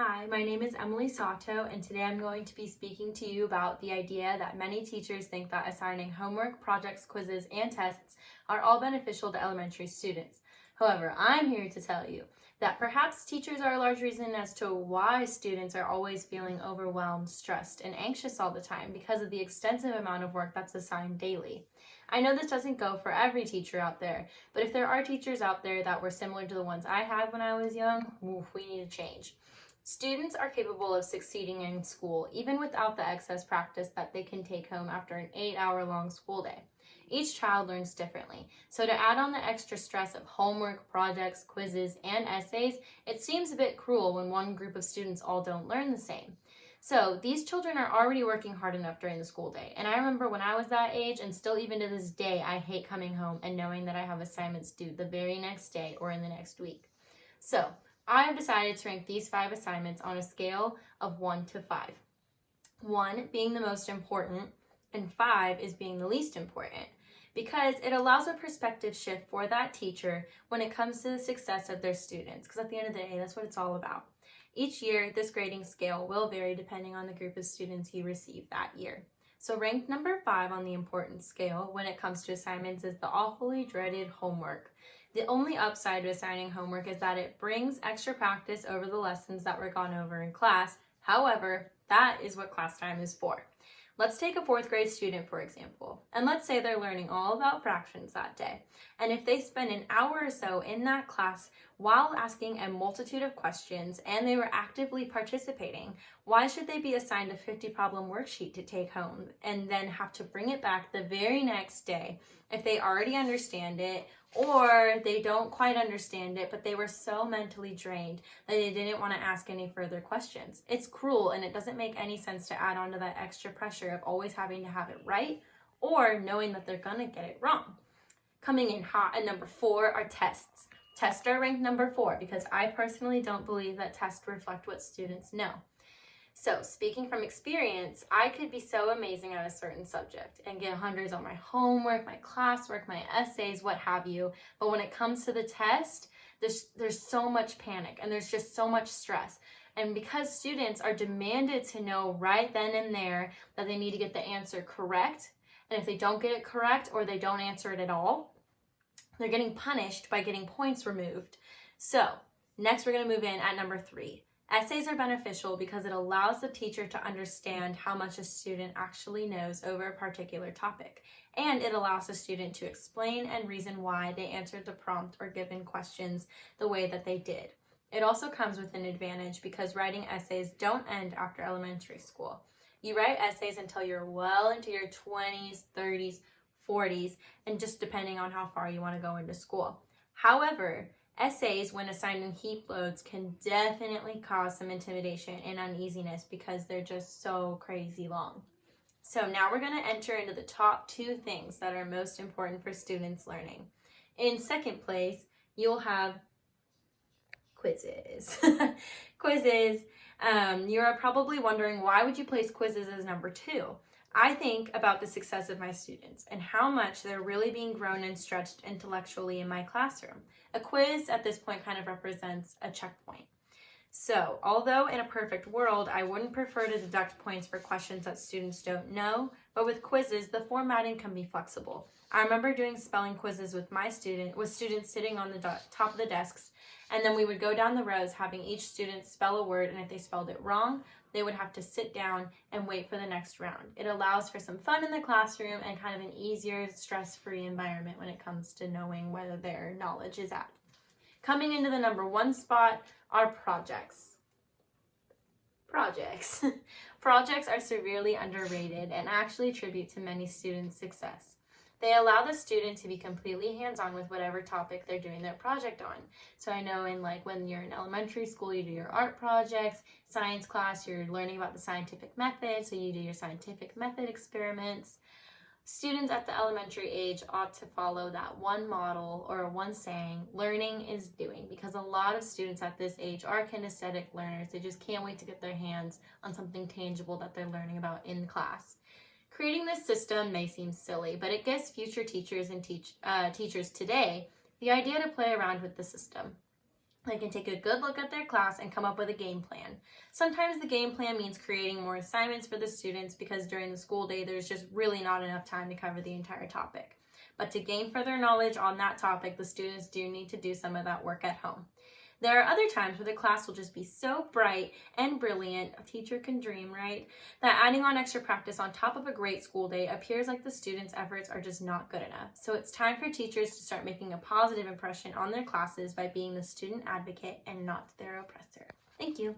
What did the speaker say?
Hi, my name is Emily Sato, and today I'm going to be speaking to you about the idea that many teachers think that assigning homework, projects, quizzes, and tests are all beneficial to elementary students. However, I'm here to tell you that perhaps teachers are a large reason as to why students are always feeling overwhelmed, stressed, and anxious all the time because of the extensive amount of work that's assigned daily. I know this doesn't go for every teacher out there, but if there are teachers out there that were similar to the ones I had when I was young, we need to change. Students are capable of succeeding in school even without the excess practice that they can take home after an 8-hour-long school day. Each child learns differently, so to add on the extra stress of homework, projects, quizzes, and essays, it seems a bit cruel when one group of students all don't learn the same. So these children are already working hard enough during the school day, and I remember when I was that age, and still even to this day, I hate coming home and knowing that I have assignments due the very next day or in the next week. So I have decided to rank these 5 assignments on a scale of 1 to 5. 1 being the most important, and 5 is being the least important, because it allows a perspective shift for that teacher when it comes to the success of their students, because at the end of the day, that's what it's all about. Each year, this grading scale will vary depending on the group of students you receive that year. So ranked number 5 on the importance scale when it comes to assignments is the awfully dreaded homework. The only upside to assigning homework is that it brings extra practice over the lessons that were gone over in class. However, that is what class time is for. Let's take a 4th grade student, for example, and let's say they're learning all about fractions that day. And if they spend an hour or so in that class while asking a multitude of questions and they were actively participating, why should they be assigned a 50 problem worksheet to take home and then have to bring it back the very next day if they already understand it, or they don't quite understand it, but they were so mentally drained that they didn't want to ask any further questions? It's cruel, and it doesn't make any sense to add on to that extra pressure of always having to have it right or knowing that they're going to get it wrong. Coming in hot at number 4 are tests. Tests are ranked number 4 because I personally don't believe that tests reflect what students know. So, speaking from experience, I could be so amazing at a certain subject and get hundreds on my homework, my classwork, my essays, what have you. But when it comes to the test, there's so much panic and there's just so much stress. And because students are demanded to know right then and there that they need to get the answer correct, and if they don't get it correct or they don't answer it at all, they're getting punished by getting points removed. So, next we're going to move in at number 3. Essays are beneficial because it allows the teacher to understand how much a student actually knows over a particular topic, and it allows the student to explain and reason why they answered the prompt or given questions the way that they did. It also comes with an advantage because writing essays don't end after elementary school. You write essays until you're well into your 20s, 30s, 40s, and just depending on how far you want to go into school. However, essays, when assigned in heap loads, can definitely cause some intimidation and uneasiness because they're just so crazy long. So now we're going to enter into the top 2 things that are most important for students learning. In second place, you'll have quizzes. Quizzes. You are probably wondering, why would you place quizzes as number 2? I think about the success of my students and how much they're really being grown and stretched intellectually in my classroom. A quiz at this point kind of represents a checkpoint. So, although in a perfect world, I wouldn't prefer to deduct points for questions that students don't know, but with quizzes, the formatting can be flexible. I remember doing spelling quizzes with students sitting on the top of the desks, and then we would go down the rows having each student spell a word, and if they spelled it wrong, they would have to sit down and wait for the next round. It allows for some fun in the classroom and kind of an easier, stress-free environment when it comes to knowing whether their knowledge is at. Coming into the number 1 spot are projects. Projects. Projects are severely underrated and actually attribute to many students' success. They allow the student to be completely hands-on with whatever topic they're doing their project on. So I know when you're in elementary school, you do your art projects. Science class, you're learning about the scientific method, so you do your scientific method experiments. Students at the elementary age ought to follow that one model or one saying, learning is doing, because a lot of students at this age are kinesthetic learners. They just can't wait to get their hands on something tangible that they're learning about in class. Creating this system may seem silly, but it gives future teachers and teachers today the idea to play around with the system. They can take a good look at their class and come up with a game plan. Sometimes the game plan means creating more assignments for the students because during the school day there's just really not enough time to cover the entire topic. But to gain further knowledge on that topic, the students do need to do some of that work at home. There are other times where the class will just be so bright and brilliant, a teacher can dream, right? That adding on extra practice on top of a great school day appears like the students' efforts are just not good enough. So it's time for teachers to start making a positive impression on their classes by being the student advocate and not their oppressor. Thank you.